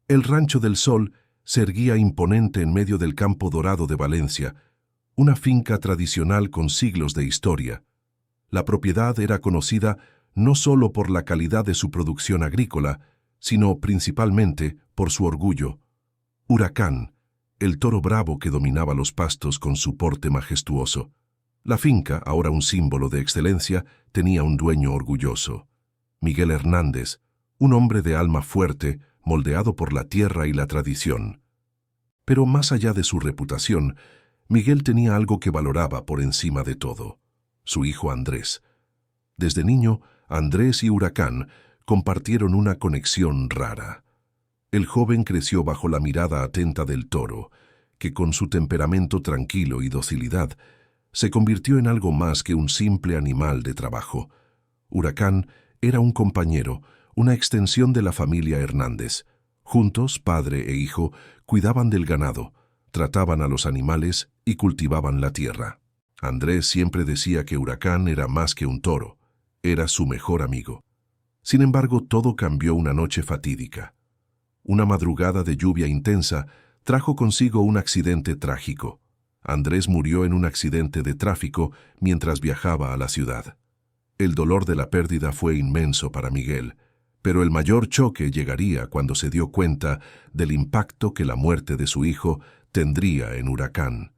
El Rancho del Sol se erguía imponente en medio del Campo Dorado de Valencia, una finca tradicional con siglos de historia. La propiedad era conocida no solo por la calidad de su producción agrícola, sino principalmente por su orgullo. Huracán, el toro bravo que dominaba los pastos con su porte majestuoso. La finca, ahora un símbolo de excelencia, tenía un dueño orgulloso. Miguel Hernández, un hombre de alma fuerte, moldeado por la tierra y la tradición. Pero más allá de su reputación, Miguel tenía algo que valoraba por encima de todo: su hijo Andrés. Desde niño, Andrés y Huracán compartieron una conexión rara. El joven creció bajo la mirada atenta del toro, que con su temperamento tranquilo y docilidad se convirtió en algo más que un simple animal de trabajo. Huracán era un compañero, una extensión de la familia Hernández. Juntos, padre e hijo, cuidaban del ganado, trataban a los animales y cultivaban la tierra. Andrés siempre decía que Huracán era más que un toro, era su mejor amigo. Sin embargo, todo cambió una noche fatídica. Una madrugada de lluvia intensa trajo consigo un accidente trágico. Andrés murió en un accidente de tráfico mientras viajaba a la ciudad. El dolor de la pérdida fue inmenso para Miguel, pero el mayor choque llegaría cuando se dio cuenta del impacto que la muerte de su hijo tendría en Huracán.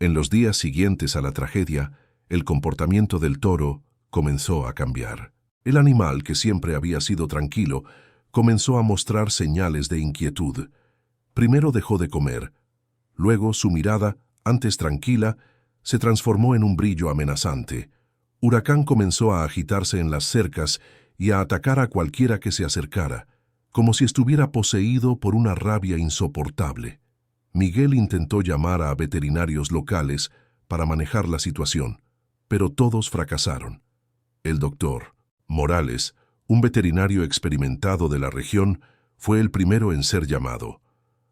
En los días siguientes a la tragedia, el comportamiento del toro comenzó a cambiar. El animal, que siempre había sido tranquilo, comenzó a mostrar señales de inquietud. Primero dejó de comer. Luego su mirada, antes tranquila, se transformó en un brillo amenazante. Huracán comenzó a agitarse en las cercas y a atacar a cualquiera que se acercara, como si estuviera poseído por una rabia insoportable. Miguel intentó llamar a veterinarios locales para manejar la situación, pero todos fracasaron. El doctor Morales, un veterinario experimentado de la región, fue el primero en ser llamado.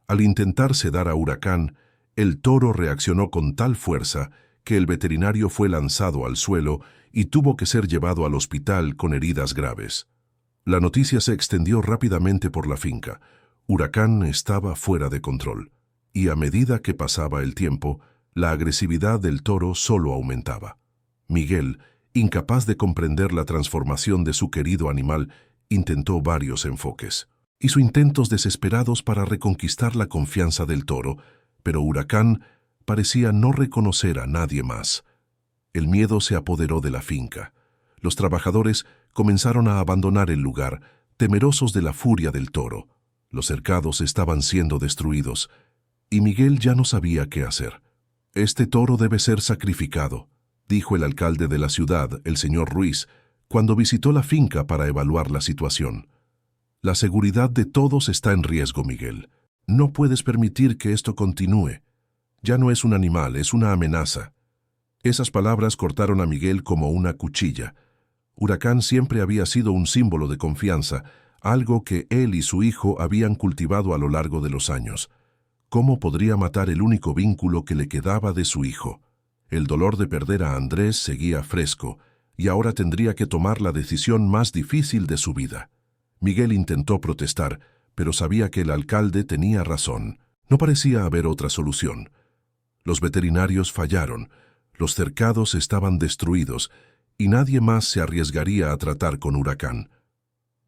Al intentar sedar a Huracán, el toro reaccionó con tal fuerza que el veterinario fue lanzado al suelo y tuvo que ser llevado al hospital con heridas graves. La noticia se extendió rápidamente por la finca. Huracán estaba fuera de control, y a medida que pasaba el tiempo, la agresividad del toro solo aumentaba. Miguel, incapaz de comprender la transformación de su querido animal, intentó varios enfoques. Hizo intentos desesperados para reconquistar la confianza del toro, pero Huracán parecía no reconocer a nadie más. El miedo se apoderó de la finca. Los trabajadores comenzaron a abandonar el lugar, temerosos de la furia del toro. Los cercados estaban siendo destruidos, y Miguel ya no sabía qué hacer. «Este toro debe ser sacrificado», dijo el alcalde de la ciudad, el señor Ruiz, cuando visitó la finca para evaluar la situación. «La seguridad de todos está en riesgo, Miguel. No puedes permitir que esto continúe. Ya no es un animal, es una amenaza». Esas palabras cortaron a Miguel como una cuchilla. Huracán siempre había sido un símbolo de confianza, algo que él y su hijo habían cultivado a lo largo de los años. ¿Cómo podría matar el único vínculo que le quedaba de su hijo? El dolor de perder a Andrés seguía fresco, y ahora tendría que tomar la decisión más difícil de su vida. Miguel intentó protestar, pero sabía que el alcalde tenía razón. No parecía haber otra solución. Los veterinarios fallaron, los cercados estaban destruidos, y nadie más se arriesgaría a tratar con Huracán.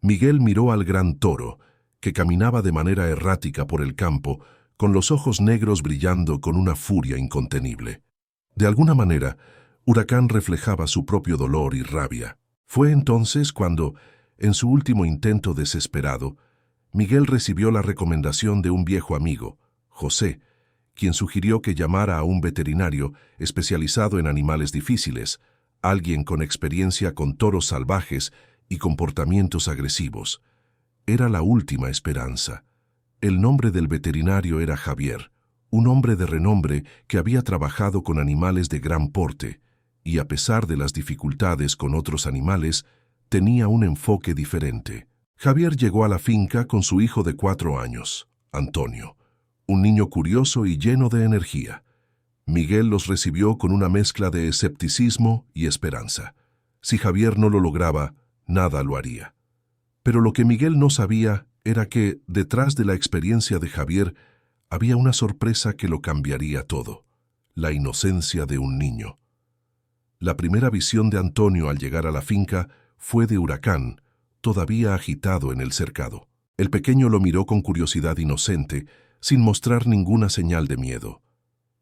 Miguel miró al gran toro, que caminaba de manera errática por el campo, con los ojos negros brillando con una furia incontenible. De alguna manera, Huracán reflejaba su propio dolor y rabia. Fue entonces cuando, en su último intento desesperado, Miguel recibió la recomendación de un viejo amigo, José, quien sugirió que llamara a un veterinario especializado en animales difíciles, alguien con experiencia con toros salvajes y comportamientos agresivos. Era la última esperanza. El nombre del veterinario era Javier, un hombre de renombre que había trabajado con animales de gran porte, y a pesar de las dificultades con otros animales, tenía un enfoque diferente. Javier llegó a la finca con su hijo de 4 años, Antonio, un niño curioso y lleno de energía. Miguel los recibió con una mezcla de escepticismo y esperanza. Si Javier no lo lograba, nada lo haría. Pero lo que Miguel no sabía era que, detrás de la experiencia de Javier, había una sorpresa que lo cambiaría todo: la inocencia de un niño. La primera visión de Antonio al llegar a la finca fue de Huracán, todavía agitado en el cercado. El pequeño lo miró con curiosidad inocente, sin mostrar ninguna señal de miedo.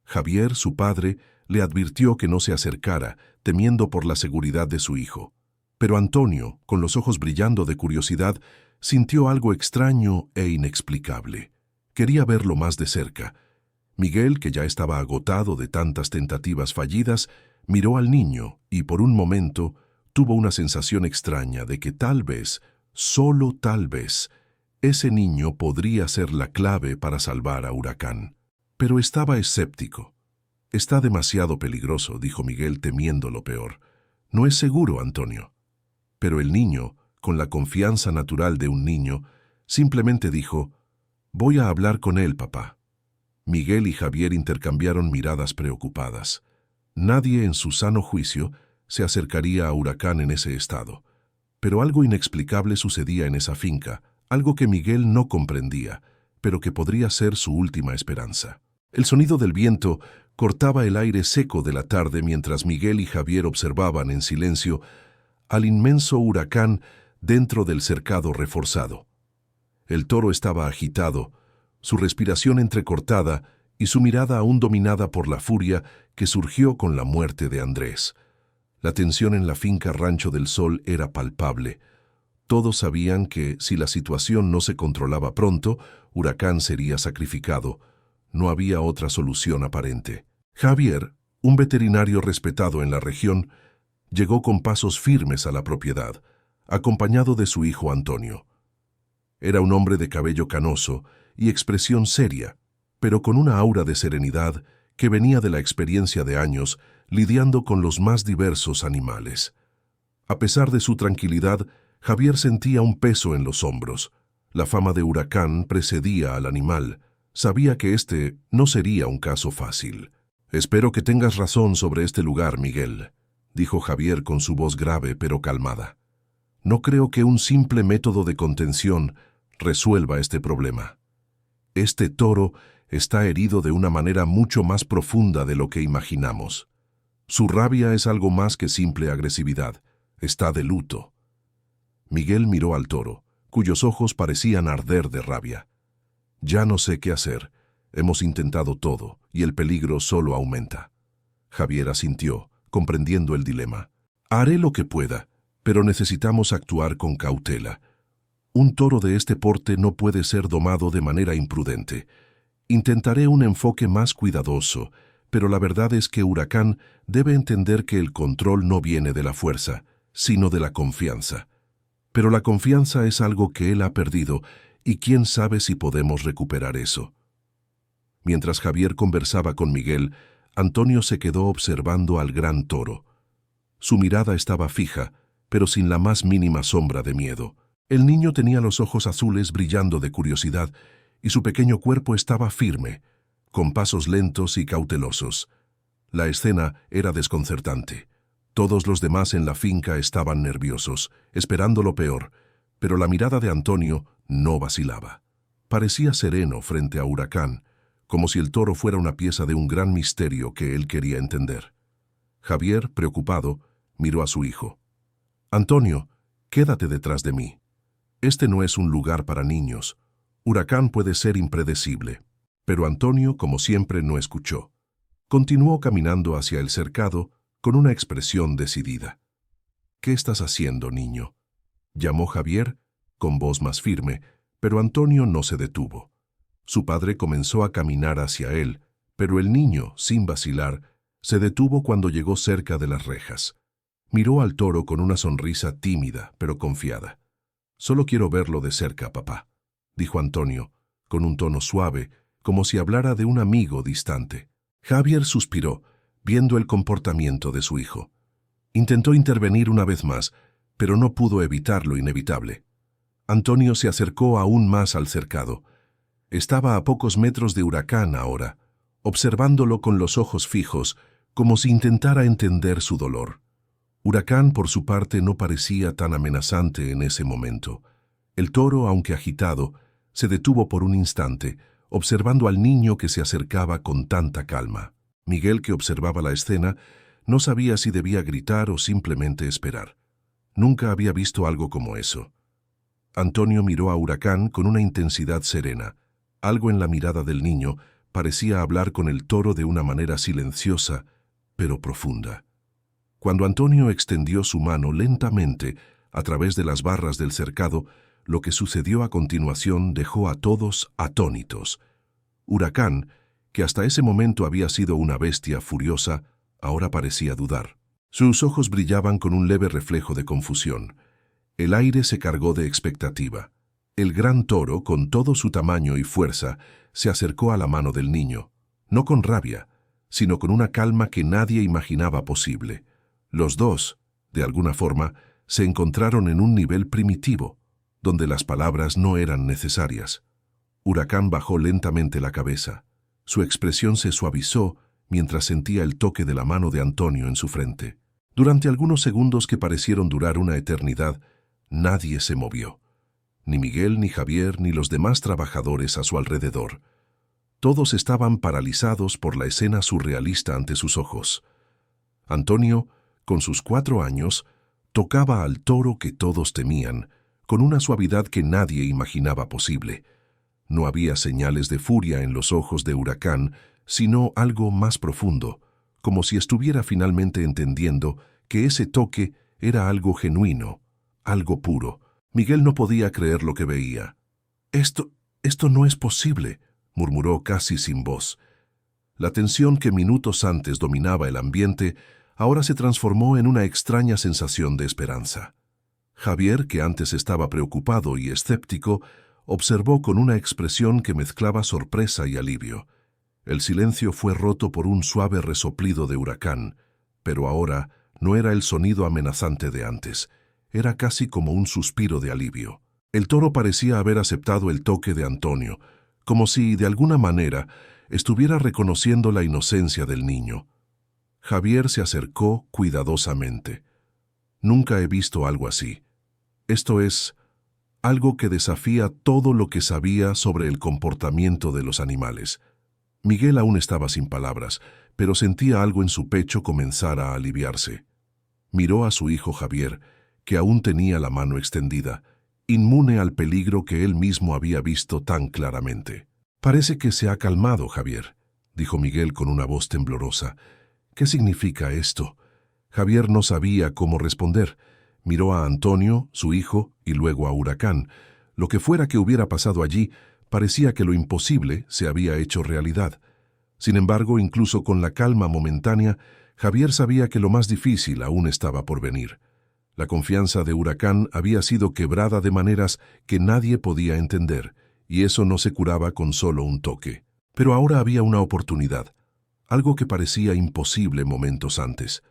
Javier, su padre, le advirtió que no se acercara, temiendo por la seguridad de su hijo. Pero Antonio, con los ojos brillando de curiosidad, sintió algo extraño e inexplicable. Quería verlo más de cerca. Miguel, que ya estaba agotado de tantas tentativas fallidas, miró al niño y por un momento tuvo una sensación extraña de que tal vez, solo tal vez, ese niño podría ser la clave para salvar a Huracán. Pero estaba escéptico. «Está demasiado peligroso», dijo Miguel, temiendo lo peor. «No es seguro, Antonio». Pero el niño, con la confianza natural de un niño, simplemente dijo: «Voy a hablar con él, papá». Miguel y Javier intercambiaron miradas preocupadas. Nadie en su sano juicio se acercaría a Huracán en ese estado. Pero algo inexplicable sucedía en esa finca, algo que Miguel no comprendía, pero que podría ser su última esperanza. El sonido del viento cortaba el aire seco de la tarde mientras Miguel y Javier observaban en silencio al inmenso Huracán dentro del cercado reforzado. El toro estaba agitado, su respiración entrecortada y su mirada aún dominada por la furia que surgió con la muerte de Andrés. La tensión en la finca Rancho del Sol era palpable. Todos sabían que, si la situación no se controlaba pronto, Huracán sería sacrificado. No había otra solución aparente. Javier, un veterinario respetado en la región, llegó con pasos firmes a la propiedad, acompañado de su hijo Antonio. Era un hombre de cabello canoso y expresión seria, pero con una aura de serenidad que venía de la experiencia de años lidiando con los más diversos animales. A pesar de su tranquilidad, Javier sentía un peso en los hombros. La fama de Huracán precedía al animal. Sabía que este no sería un caso fácil. «Espero que tengas razón sobre este lugar, Miguel», dijo Javier con su voz grave pero calmada. «No creo que un simple método de contención resuelva este problema. Este toro está herido de una manera mucho más profunda de lo que imaginamos. Su rabia es algo más que simple agresividad. Está de luto». Miguel miró al toro, cuyos ojos parecían arder de rabia. «Ya no sé qué hacer. Hemos intentado todo, y el peligro solo aumenta». Javier asintió, comprendiendo el dilema. «Haré lo que pueda, pero necesitamos actuar con cautela. Un toro de este porte no puede ser domado de manera imprudente. Intentaré un enfoque más cuidadoso, pero la verdad es que Huracán debe entender que el control no viene de la fuerza, sino de la confianza. Pero la confianza es algo que él ha perdido, y quién sabe si podemos recuperar eso». Mientras Javier conversaba con Miguel, Antonio se quedó observando al gran toro. Su mirada estaba fija, pero sin la más mínima sombra de miedo. El niño tenía los ojos azules brillando de curiosidad, y su pequeño cuerpo estaba firme, con pasos lentos y cautelosos. La escena era desconcertante. Todos los demás en la finca estaban nerviosos, esperando lo peor, pero la mirada de Antonio no vacilaba. Parecía sereno frente a Huracán, como si el toro fuera una pieza de un gran misterio que él quería entender. Javier, preocupado, miró a su hijo. «Antonio, quédate detrás de mí. Este no es un lugar para niños. Huracán puede ser impredecible». Pero Antonio, como siempre, no escuchó. Continuó caminando hacia el cercado con una expresión decidida. «¿Qué estás haciendo, niño?», llamó Javier, con voz más firme, pero Antonio no se detuvo. Su padre comenzó a caminar hacia él, pero el niño, sin vacilar, se detuvo cuando llegó cerca de las rejas. Miró al toro con una sonrisa tímida, pero confiada. «Solo quiero verlo de cerca, papá», dijo Antonio, con un tono suave, como si hablara de un amigo distante. Javier suspiró, viendo el comportamiento de su hijo. Intentó intervenir una vez más, pero no pudo evitar lo inevitable. Antonio se acercó aún más al cercado. Estaba a pocos metros de Huracán ahora, observándolo con los ojos fijos, como si intentara entender su dolor. Huracán, por su parte, no parecía tan amenazante en ese momento. El toro, aunque agitado, se detuvo por un instante, observando al niño que se acercaba con tanta calma. Miguel, que observaba la escena, no sabía si debía gritar o simplemente esperar. Nunca había visto algo como eso. Antonio miró a Huracán con una intensidad serena. Algo en la mirada del niño parecía hablar con el toro de una manera silenciosa, pero profunda. Cuando Antonio extendió su mano lentamente a través de las barras del cercado, lo que sucedió a continuación dejó a todos atónitos. Huracán, que hasta ese momento había sido una bestia furiosa, ahora parecía dudar. Sus ojos brillaban con un leve reflejo de confusión. El aire se cargó de expectativa. El gran toro, con todo su tamaño y fuerza, se acercó a la mano del niño, no con rabia, sino con una calma que nadie imaginaba posible. Los dos, de alguna forma, se encontraron en un nivel primitivo, donde las palabras no eran necesarias. Huracán bajó lentamente la cabeza. Su expresión se suavizó mientras sentía el toque de la mano de Antonio en su frente. Durante algunos segundos que parecieron durar una eternidad, nadie se movió. Ni Miguel, ni Javier, ni los demás trabajadores a su alrededor. Todos estaban paralizados por la escena surrealista ante sus ojos. Antonio, con sus 4 años, tocaba al toro que todos temían, con una suavidad que nadie imaginaba posible. No había señales de furia en los ojos de Huracán, sino algo más profundo, como si estuviera finalmente entendiendo que ese toque era algo genuino, algo puro. Miguel no podía creer lo que veía. Esto no es posible», murmuró casi sin voz. La tensión que minutos antes dominaba el ambiente ahora se transformó en una extraña sensación de esperanza. Javier, que antes estaba preocupado y escéptico, observó con una expresión que mezclaba sorpresa y alivio. El silencio fue roto por un suave resoplido de Huracán, pero ahora no era el sonido amenazante de antes. Era casi como un suspiro de alivio. El toro parecía haber aceptado el toque de Antonio, como si, de alguna manera, estuviera reconociendo la inocencia del niño. Javier se acercó cuidadosamente. «Nunca he visto algo así. Esto es algo que desafía todo lo que sabía sobre el comportamiento de los animales». Miguel aún estaba sin palabras, pero sentía algo en su pecho comenzar a aliviarse. Miró a su hijo Javier, que aún tenía la mano extendida, inmune al peligro que él mismo había visto tan claramente. «Parece que se ha calmado, Javier», dijo Miguel con una voz temblorosa. «¿Qué significa esto?» Javier no sabía cómo responder. Miró a Antonio, su hijo, y luego a Huracán. Lo que fuera que hubiera pasado allí, parecía que lo imposible se había hecho realidad. Sin embargo, incluso con la calma momentánea, Javier sabía que lo más difícil aún estaba por venir. La confianza de Huracán había sido quebrada de maneras que nadie podía entender, y eso no se curaba con solo un toque. Pero ahora había una oportunidad, algo que parecía imposible momentos antes.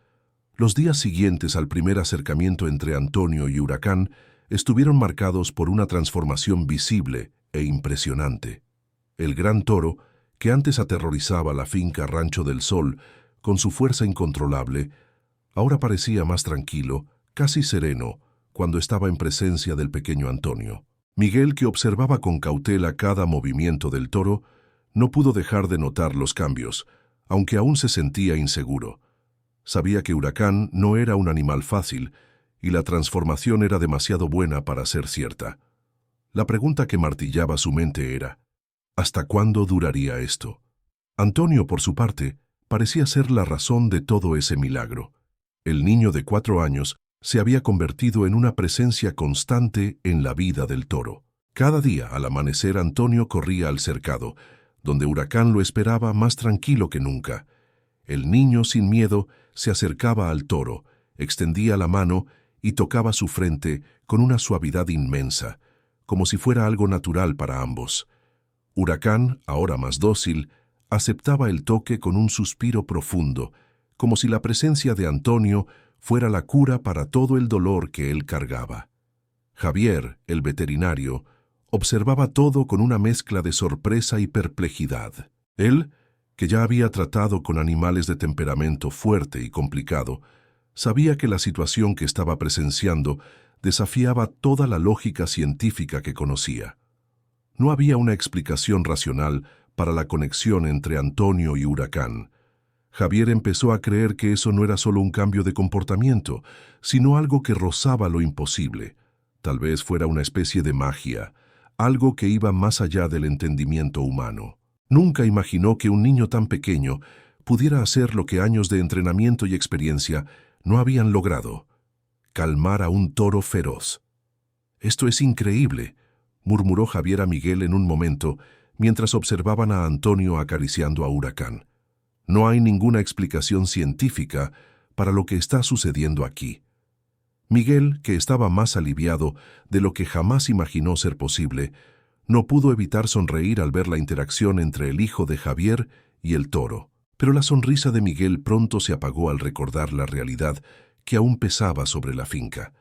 Los días siguientes al primer acercamiento entre Antonio y Huracán estuvieron marcados por una transformación visible e impresionante. El gran toro, que antes aterrorizaba la finca Rancho del Sol con su fuerza incontrolable, ahora parecía más tranquilo, casi sereno, cuando estaba en presencia del pequeño Antonio. Miguel, que observaba con cautela cada movimiento del toro, no pudo dejar de notar los cambios, aunque aún se sentía inseguro. Sabía que Huracán no era un animal fácil, y la transformación era demasiado buena para ser cierta. La pregunta que martillaba su mente era, ¿hasta cuándo duraría esto? Antonio, por su parte, parecía ser la razón de todo ese milagro. El niño de 4 años se había convertido en una presencia constante en la vida del toro. Cada día, al amanecer, Antonio corría al cercado, donde Huracán lo esperaba más tranquilo que nunca. El niño, sin miedo, se acercaba al toro, extendía la mano y tocaba su frente con una suavidad inmensa, como si fuera algo natural para ambos. Huracán, ahora más dócil, aceptaba el toque con un suspiro profundo, como si la presencia de Antonio fuera la cura para todo el dolor que él cargaba. Javier, el veterinario, observaba todo con una mezcla de sorpresa y perplejidad. Él, que ya había tratado con animales de temperamento fuerte y complicado, sabía que la situación que estaba presenciando desafiaba toda la lógica científica que conocía. No había una explicación racional para la conexión entre Antonio y Huracán. Javier empezó a creer que eso no era solo un cambio de comportamiento, sino algo que rozaba lo imposible. Tal vez fuera una especie de magia, algo que iba más allá del entendimiento humano. Nunca imaginó que un niño tan pequeño pudiera hacer lo que años de entrenamiento y experiencia no habían logrado: calmar a un toro feroz. «Esto es increíble», murmuró Javier a Miguel en un momento, mientras observaban a Antonio acariciando a Huracán. «No hay ninguna explicación científica para lo que está sucediendo aquí». Miguel, que estaba más aliviado de lo que jamás imaginó ser posible, no pudo evitar sonreír al ver la interacción entre el hijo de Javier y el toro. Pero la sonrisa de Miguel pronto se apagó al recordar la realidad que aún pesaba sobre la finca.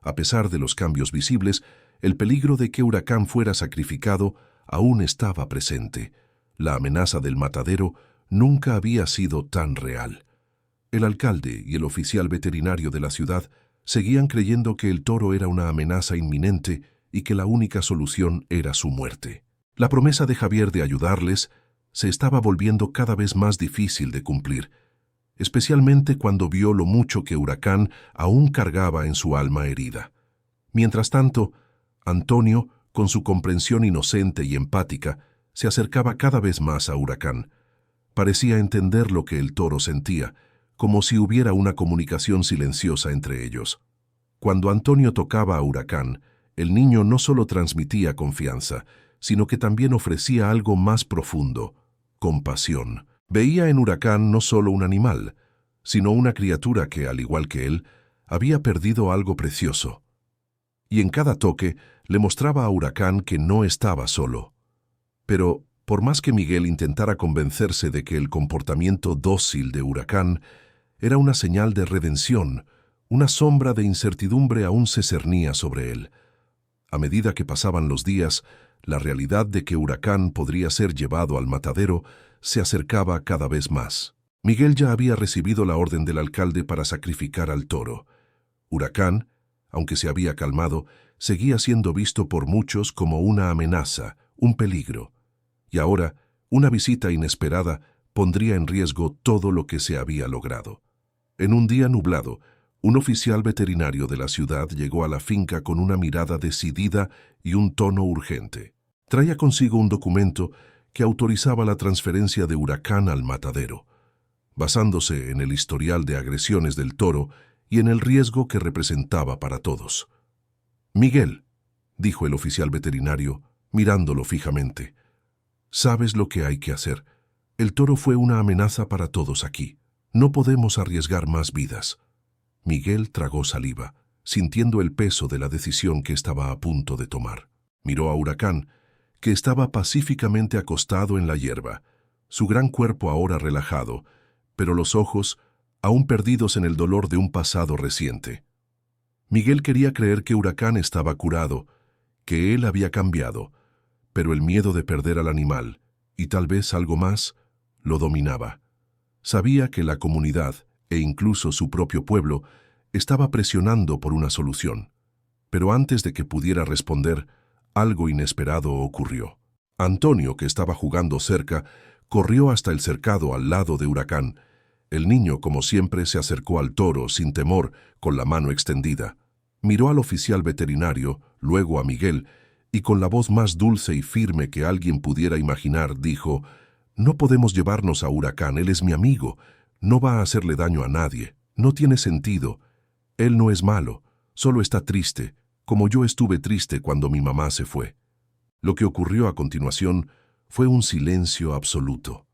A pesar de los cambios visibles, el peligro de que Huracán fuera sacrificado aún estaba presente. La amenaza del matadero nunca había sido tan real. El alcalde y el oficial veterinario de la ciudad seguían creyendo que el toro era una amenaza inminente y que la única solución era su muerte. La promesa de Javier de ayudarles se estaba volviendo cada vez más difícil de cumplir, especialmente cuando vio lo mucho que Huracán aún cargaba en su alma herida. Mientras tanto, Antonio, con su comprensión inocente y empática, se acercaba cada vez más a Huracán. Parecía entender lo que el toro sentía, como si hubiera una comunicación silenciosa entre ellos. Cuando Antonio tocaba a Huracán, el niño no solo transmitía confianza, sino que también ofrecía algo más profundo: compasión. Veía en Huracán no solo un animal, sino una criatura que, al igual que él, había perdido algo precioso. Y en cada toque le mostraba a Huracán que no estaba solo. Pero, por más que Miguel intentara convencerse de que el comportamiento dócil de Huracán era una señal de redención, una sombra de incertidumbre aún se cernía sobre él. A medida que pasaban los días, la realidad de que Huracán podría ser llevado al matadero se acercaba cada vez más. Miguel ya había recibido la orden del alcalde para sacrificar al toro. Huracán, aunque se había calmado, seguía siendo visto por muchos como una amenaza, un peligro. Y ahora, una visita inesperada pondría en riesgo todo lo que se había logrado. En un día nublado, un oficial veterinario de la ciudad llegó a la finca con una mirada decidida y un tono urgente. Traía consigo un documento que autorizaba la transferencia de Huracán al matadero, basándose en el historial de agresiones del toro y en el riesgo que representaba para todos. «Miguel», dijo el oficial veterinario, mirándolo fijamente, «sabes lo que hay que hacer. El toro fue una amenaza para todos aquí. No podemos arriesgar más vidas». Miguel tragó saliva, sintiendo el peso de la decisión que estaba a punto de tomar. Miró a Huracán, que estaba pacíficamente acostado en la hierba, su gran cuerpo ahora relajado, pero los ojos aún perdidos en el dolor de un pasado reciente. Miguel quería creer que Huracán estaba curado, que él había cambiado, pero el miedo de perder al animal, y tal vez algo más, lo dominaba. Sabía que la comunidad, e incluso su propio pueblo, estaba presionando por una solución. Pero antes de que pudiera responder, algo inesperado ocurrió. Antonio, que estaba jugando cerca, corrió hasta el cercado al lado de Huracán. El niño, como siempre, se acercó al toro sin temor, con la mano extendida. Miró al oficial veterinario, luego a Miguel, y con la voz más dulce y firme que alguien pudiera imaginar, dijo: «No podemos llevarnos a Huracán, él es mi amigo. No va a hacerle daño a nadie. No tiene sentido. Él no es malo, solo está triste, como yo estuve triste cuando mi mamá se fue». Lo que ocurrió a continuación fue un silencio absoluto.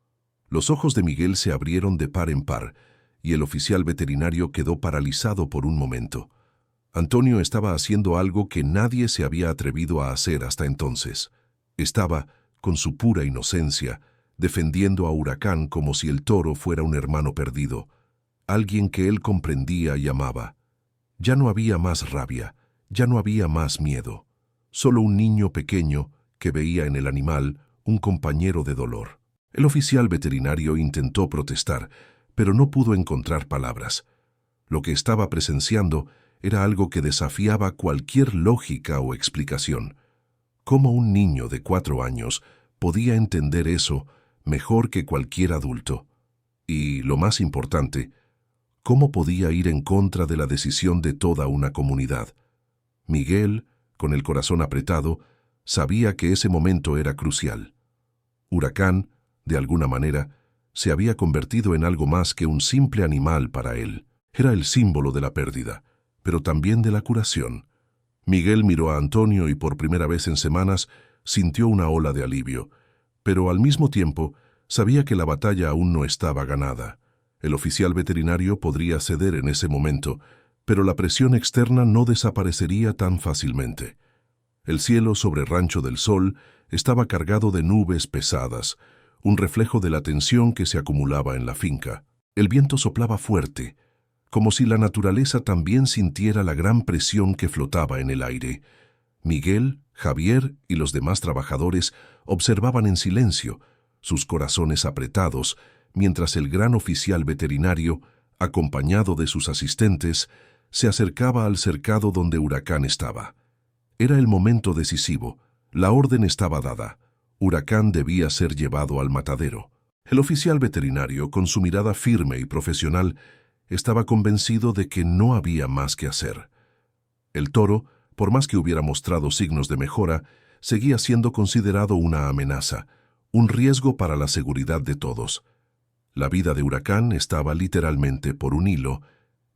Los ojos de Miguel se abrieron de par en par, y el oficial veterinario quedó paralizado por un momento. Antonio estaba haciendo algo que nadie se había atrevido a hacer hasta entonces. Estaba, con su pura inocencia, defendiendo a Huracán como si el toro fuera un hermano perdido, alguien que él comprendía y amaba. Ya no había más rabia, ya no había más miedo, solo un niño pequeño que veía en el animal un compañero de dolor. El oficial veterinario intentó protestar, pero no pudo encontrar palabras. Lo que estaba presenciando era algo que desafiaba cualquier lógica o explicación. ¿Cómo un niño de 4 años podía entender eso mejor que cualquier adulto? Y, lo más importante, ¿cómo podía ir en contra de la decisión de toda una comunidad? Miguel, con el corazón apretado, sabía que ese momento era crucial. Huracán, de alguna manera, se había convertido en algo más que un simple animal para él. Era el símbolo de la pérdida, pero también de la curación. Miguel miró a Antonio y por primera vez en semanas sintió una ola de alivio, pero al mismo tiempo sabía que la batalla aún no estaba ganada. El oficial veterinario podría ceder en ese momento, pero la presión externa no desaparecería tan fácilmente. El cielo sobre Rancho del Sol estaba cargado de nubes pesadas, un reflejo de la tensión que se acumulaba en la finca. El viento soplaba fuerte, como si la naturaleza también sintiera la gran presión que flotaba en el aire. Miguel, Javier y los demás trabajadores observaban en silencio, sus corazones apretados, mientras el gran oficial veterinario, acompañado de sus asistentes, se acercaba al cercado donde Huracán estaba. Era el momento decisivo. La orden estaba dada. Huracán debía ser llevado al matadero. El oficial veterinario, con su mirada firme y profesional, estaba convencido de que no había más que hacer. El toro, por más que hubiera mostrado signos de mejora, seguía siendo considerado una amenaza, un riesgo para la seguridad de todos. La vida de Huracán estaba literalmente por un hilo.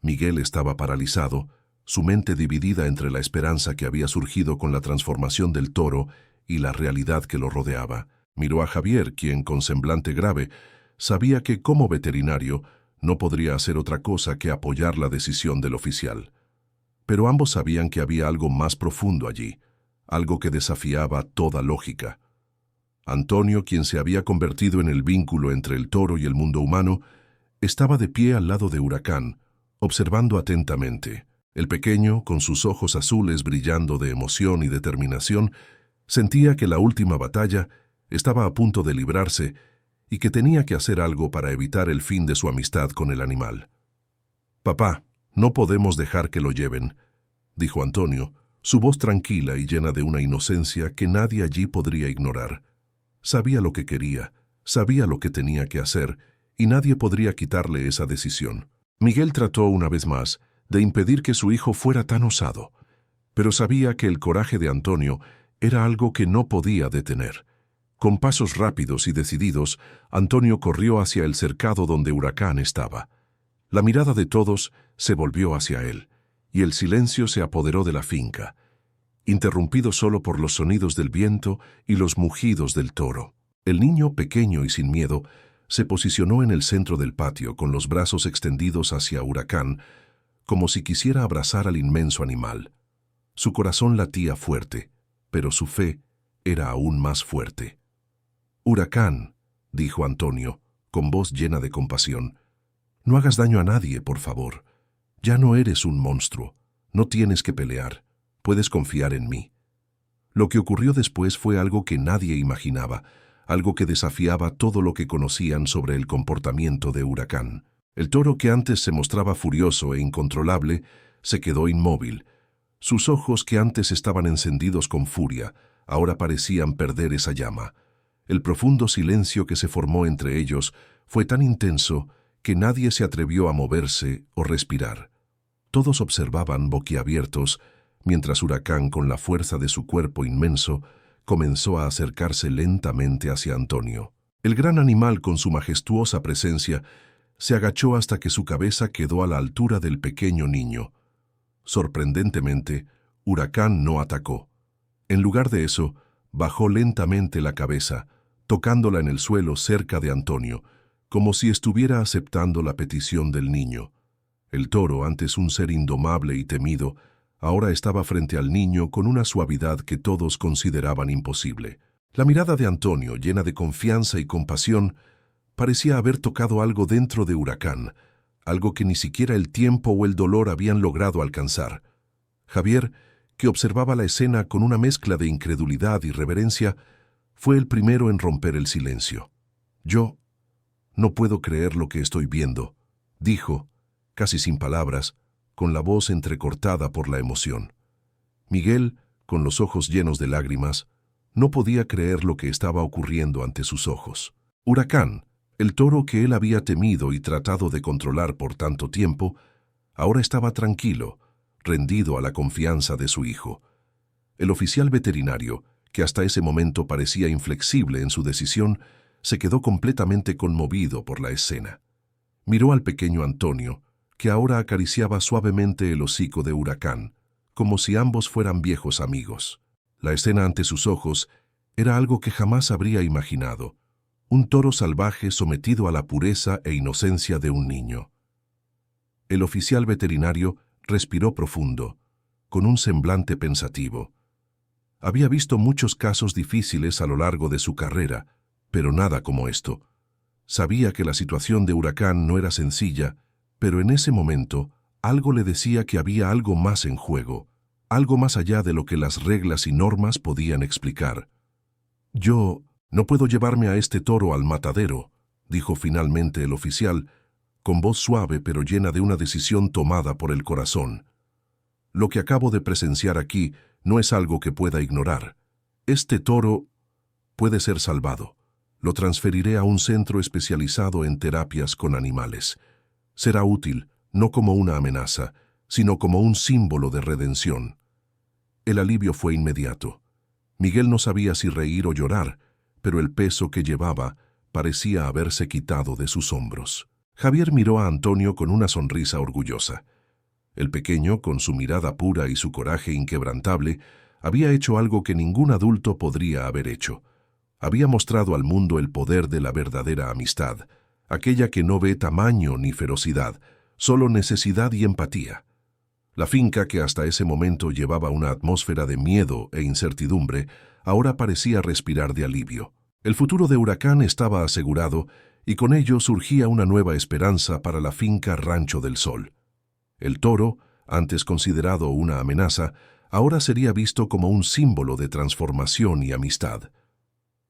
Miguel estaba paralizado, su mente dividida entre la esperanza que había surgido con la transformación del toro y la realidad que lo rodeaba. Miró a Javier, quien, con semblante grave, sabía que como veterinario no podría hacer otra cosa que apoyar la decisión del oficial. Pero ambos sabían que había algo más profundo allí, algo que desafiaba toda lógica. Antonio, quien se había convertido en el vínculo entre el toro y el mundo humano, estaba de pie al lado de Huracán, observando atentamente. El pequeño, con sus ojos azules brillando de emoción y determinación, sentía que la última batalla estaba a punto de librarse y que tenía que hacer algo para evitar el fin de su amistad con el animal. «Papá, no podemos dejar que lo lleven», dijo Antonio, su voz tranquila y llena de una inocencia que nadie allí podría ignorar. Sabía lo que quería, sabía lo que tenía que hacer, y nadie podría quitarle esa decisión. Miguel trató una vez más de impedir que su hijo fuera tan osado, pero sabía que el coraje de Antonio era algo que no podía detener. Con pasos rápidos y decididos, Antonio corrió hacia el cercado donde Huracán estaba. La mirada de todos se volvió hacia él, y el silencio se apoderó de la finca, interrumpido solo por los sonidos del viento y los mugidos del toro. El niño, pequeño y sin miedo, se posicionó en el centro del patio con los brazos extendidos hacia Huracán, como si quisiera abrazar al inmenso animal. Su corazón latía fuerte, pero su fe era aún más fuerte. «Huracán», dijo Antonio, con voz llena de compasión, «no hagas daño a nadie, por favor. Ya no eres un monstruo. No tienes que pelear. Puedes confiar en mí». Lo que ocurrió después fue algo que nadie imaginaba, algo que desafiaba todo lo que conocían sobre el comportamiento de Huracán. El toro, que antes se mostraba furioso e incontrolable, se quedó inmóvil. Sus ojos, que antes estaban encendidos con furia, ahora parecían perder esa llama. El profundo silencio que se formó entre ellos fue tan intenso que nadie se atrevió a moverse o respirar. Todos observaban boquiabiertos, mientras Huracán, con la fuerza de su cuerpo inmenso, comenzó a acercarse lentamente hacia Antonio. El gran animal, con su majestuosa presencia, se agachó hasta que su cabeza quedó a la altura del pequeño niño. Sorprendentemente, Huracán no atacó. En lugar de eso, bajó lentamente la cabeza, tocándola en el suelo cerca de Antonio, como si estuviera aceptando la petición del niño. El toro, antes un ser indomable y temido, ahora estaba frente al niño con una suavidad que todos consideraban imposible. La mirada de Antonio, llena de confianza y compasión, parecía haber tocado algo dentro de Huracán, algo que ni siquiera el tiempo o el dolor habían logrado alcanzar. Javier, que observaba la escena con una mezcla de incredulidad y reverencia, fue el primero en romper el silencio. «Yo no puedo creer lo que estoy viendo», dijo, casi sin palabras, con la voz entrecortada por la emoción. Miguel, con los ojos llenos de lágrimas, no podía creer lo que estaba ocurriendo ante sus ojos. Huracán, el toro que él había temido y tratado de controlar por tanto tiempo, ahora estaba tranquilo, rendido a la confianza de su hijo. El oficial veterinario, que hasta ese momento parecía inflexible en su decisión, se quedó completamente conmovido por la escena. Miró al pequeño Antonio, que ahora acariciaba suavemente el hocico de Huracán, como si ambos fueran viejos amigos. La escena ante sus ojos era algo que jamás habría imaginado: un toro salvaje sometido a la pureza e inocencia de un niño. El oficial veterinario respiró profundo, con un semblante pensativo. Había visto muchos casos difíciles a lo largo de su carrera, pero nada como esto. Sabía que la situación de Huracán no era sencilla, pero en ese momento algo le decía que había algo más en juego, algo más allá de lo que las reglas y normas podían explicar. «Yo no puedo llevarme a este toro al matadero», dijo finalmente el oficial, con voz suave pero llena de una decisión tomada por el corazón. «Lo que acabo de presenciar aquí no es algo que pueda ignorar. Este toro puede ser salvado. Lo transferiré a un centro especializado en terapias con animales. Será útil, no como una amenaza, sino como un símbolo de redención». El alivio fue inmediato. Miguel no sabía si reír o llorar, pero el peso que llevaba parecía haberse quitado de sus hombros. Javier miró a Antonio con una sonrisa orgullosa. El pequeño, con su mirada pura y su coraje inquebrantable, había hecho algo que ningún adulto podría haber hecho. Había mostrado al mundo el poder de la verdadera amistad, aquella que no ve tamaño ni ferocidad, solo necesidad y empatía. La finca, que hasta ese momento llevaba una atmósfera de miedo e incertidumbre, ahora parecía respirar de alivio. El futuro de Huracán estaba asegurado, y con ello surgía una nueva esperanza para la finca Rancho del Sol. El toro, antes considerado una amenaza, ahora sería visto como un símbolo de transformación y amistad.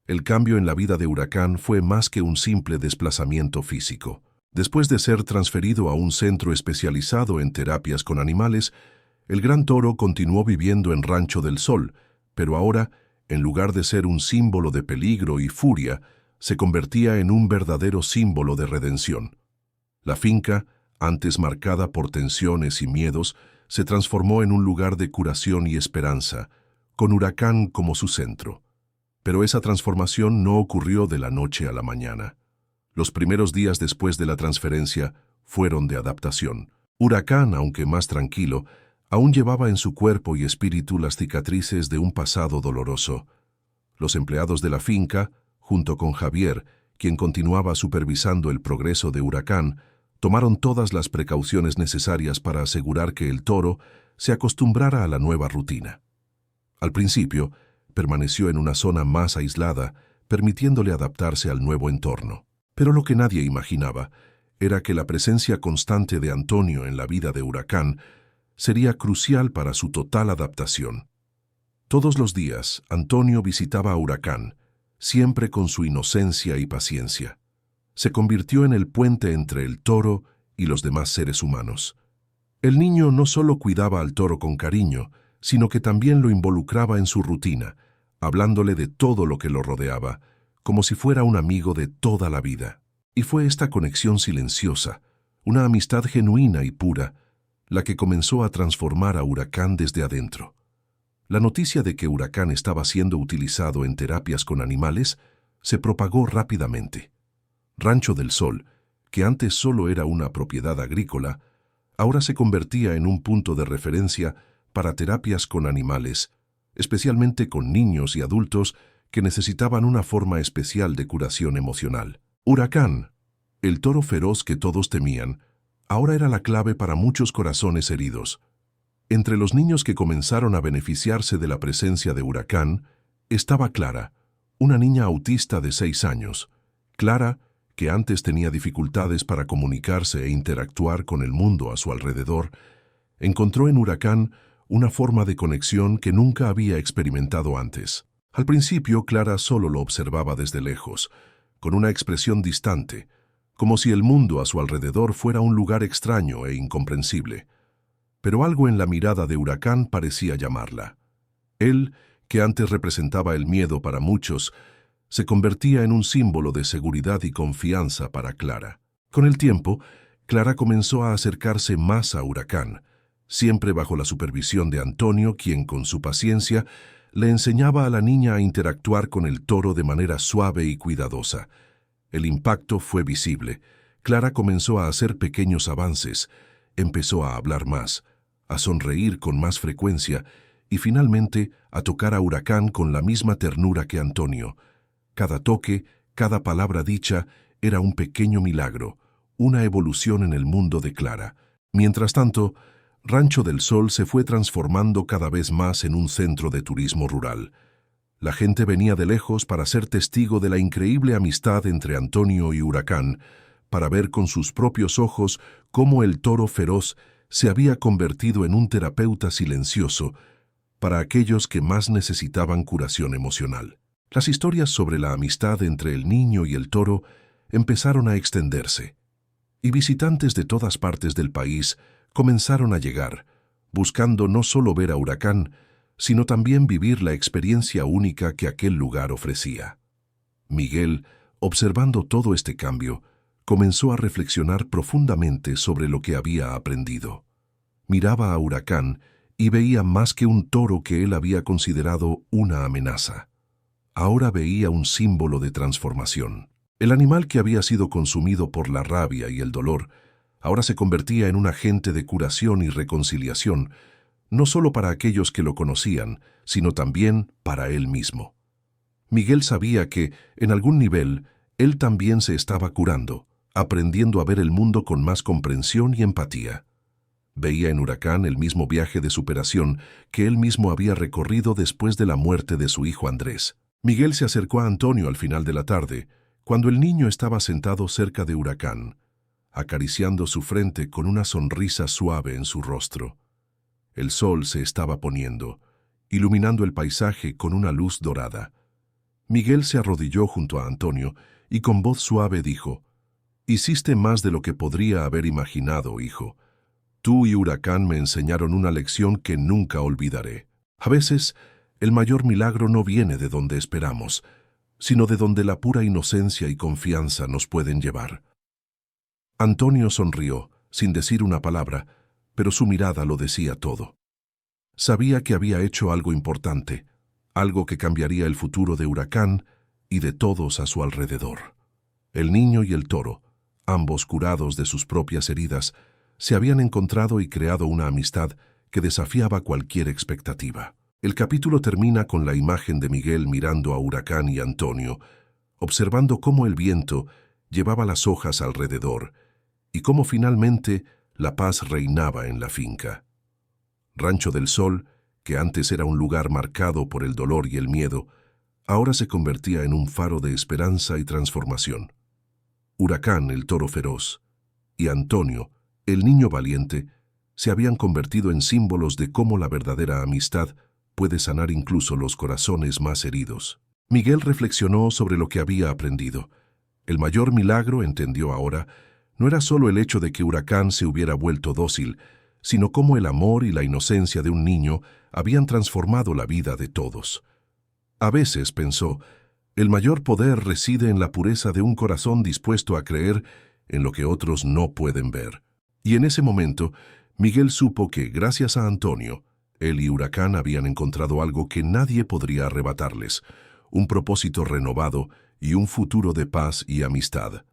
El cambio en la vida de Huracán fue más que un simple desplazamiento físico. Después de ser transferido a un centro especializado en terapias con animales, el gran toro continuó viviendo en Rancho del Sol, pero ahora, en lugar de ser un símbolo de peligro y furia, se convertía en un verdadero símbolo de redención. La finca, antes marcada por tensiones y miedos, se transformó en un lugar de curación y esperanza, con Huracán como su centro. Pero esa transformación no ocurrió de la noche a la mañana. Los primeros días después de la transferencia fueron de adaptación. Huracán, aunque más tranquilo, aún llevaba en su cuerpo y espíritu las cicatrices de un pasado doloroso. Los empleados de la finca, junto con Javier, quien continuaba supervisando el progreso de Huracán, tomaron todas las precauciones necesarias para asegurar que el toro se acostumbrara a la nueva rutina. Al principio, permaneció en una zona más aislada, permitiéndole adaptarse al nuevo entorno. Pero lo que nadie imaginaba era que la presencia constante de Antonio en la vida de Huracán sería crucial para su total adaptación. Todos los días, Antonio visitaba a Huracán, siempre con su inocencia y paciencia. Se convirtió en el puente entre el toro y los demás seres humanos. El niño no solo cuidaba al toro con cariño, sino que también lo involucraba en su rutina, hablándole de todo lo que lo rodeaba, como si fuera un amigo de toda la vida. Y fue esta conexión silenciosa, una amistad genuina y pura, la que comenzó a transformar a Huracán desde adentro. La noticia de que Huracán estaba siendo utilizado en terapias con animales se propagó rápidamente. Rancho del Sol, que antes solo era una propiedad agrícola, ahora se convertía en un punto de referencia para terapias con animales, especialmente con niños y adultos que necesitaban una forma especial de curación emocional. Huracán, el toro feroz que todos temían, ahora era la clave para muchos corazones heridos. Entre los niños que comenzaron a beneficiarse de la presencia de Huracán, estaba Clara, una niña autista de 6 años. Clara, que antes tenía dificultades para comunicarse e interactuar con el mundo a su alrededor, encontró en Huracán una forma de conexión que nunca había experimentado antes. Al principio, Clara solo lo observaba desde lejos, con una expresión distante, como si el mundo a su alrededor fuera un lugar extraño e incomprensible. pero algo en la mirada de Huracán parecía llamarla. Él, que antes representaba el miedo para muchos, se convertía en un símbolo de seguridad y confianza para Clara. Con el tiempo, Clara comenzó a acercarse más a Huracán, siempre bajo la supervisión de Antonio, quien con su paciencia le enseñaba a la niña a interactuar con el toro de manera suave y cuidadosa. El impacto fue visible. Clara comenzó a hacer pequeños avances, empezó a hablar más, a sonreír con más frecuencia y finalmente a tocar a Huracán con la misma ternura que Antonio. Cada toque, cada palabra dicha era un pequeño milagro, una evolución en el mundo de Clara. Mientras tanto, Rancho del Sol se fue transformando cada vez más en un centro de turismo rural. La gente venía de lejos para ser testigo de la increíble amistad entre Antonio y Huracán, para ver con sus propios ojos cómo el toro feroz se había convertido en un terapeuta silencioso para aquellos que más necesitaban curación emocional. Las historias sobre la amistad entre el niño y el toro empezaron a extenderse, y visitantes de todas partes del país comenzaron a llegar, buscando no solo ver a Huracán, sino también vivir la experiencia única que aquel lugar ofrecía. Miguel, observando todo este cambio, comenzó a reflexionar profundamente sobre lo que había aprendido. Miraba a Huracán y veía más que un toro que él había considerado una amenaza. Ahora veía un símbolo de transformación. El animal que había sido consumido por la rabia y el dolor, ahora se convertía en un agente de curación y reconciliación, no solo para aquellos que lo conocían, sino también para él mismo. Miguel sabía que, en algún nivel, él también se estaba curando, aprendiendo a ver el mundo con más comprensión y empatía. Veía en Huracán el mismo viaje de superación que él mismo había recorrido después de la muerte de su hijo Andrés. Miguel se acercó a Antonio al final de la tarde, cuando el niño estaba sentado cerca de Huracán, acariciando su frente con una sonrisa suave en su rostro. El sol se estaba poniendo, iluminando el paisaje con una luz dorada. Miguel se arrodilló junto a Antonio y con voz suave dijo: «Hiciste más de lo que podría haber imaginado, hijo. Tú y Huracán me enseñaron una lección que nunca olvidaré. A veces, el mayor milagro no viene de donde esperamos, sino de donde la pura inocencia y confianza nos pueden llevar». Antonio sonrió, sin decir una palabra, pero su mirada lo decía todo. Sabía que había hecho algo importante, algo que cambiaría el futuro de Huracán y de todos a su alrededor. El niño y el toro, ambos curados de sus propias heridas, se habían encontrado y creado una amistad que desafiaba cualquier expectativa. El capítulo termina con la imagen de Miguel mirando a Huracán y Antonio, observando cómo el viento llevaba las hojas alrededor y cómo finalmente la paz reinaba en la finca. Rancho del Sol, que antes era un lugar marcado por el dolor y el miedo, ahora se convertía en un faro de esperanza y transformación. Huracán, el toro feroz, y Antonio, el niño valiente, se habían convertido en símbolos de cómo la verdadera amistad puede sanar incluso los corazones más heridos. Miguel reflexionó sobre lo que había aprendido. El mayor milagro, entendió ahora, no era solo el hecho de que Huracán se hubiera vuelto dócil, sino cómo el amor y la inocencia de un niño habían transformado la vida de todos. A veces, pensó, el mayor poder reside en la pureza de un corazón dispuesto a creer en lo que otros no pueden ver. Y en ese momento, Miguel supo que, gracias a Antonio, él y Huracán habían encontrado algo que nadie podría arrebatarles, un propósito renovado y un futuro de paz y amistad.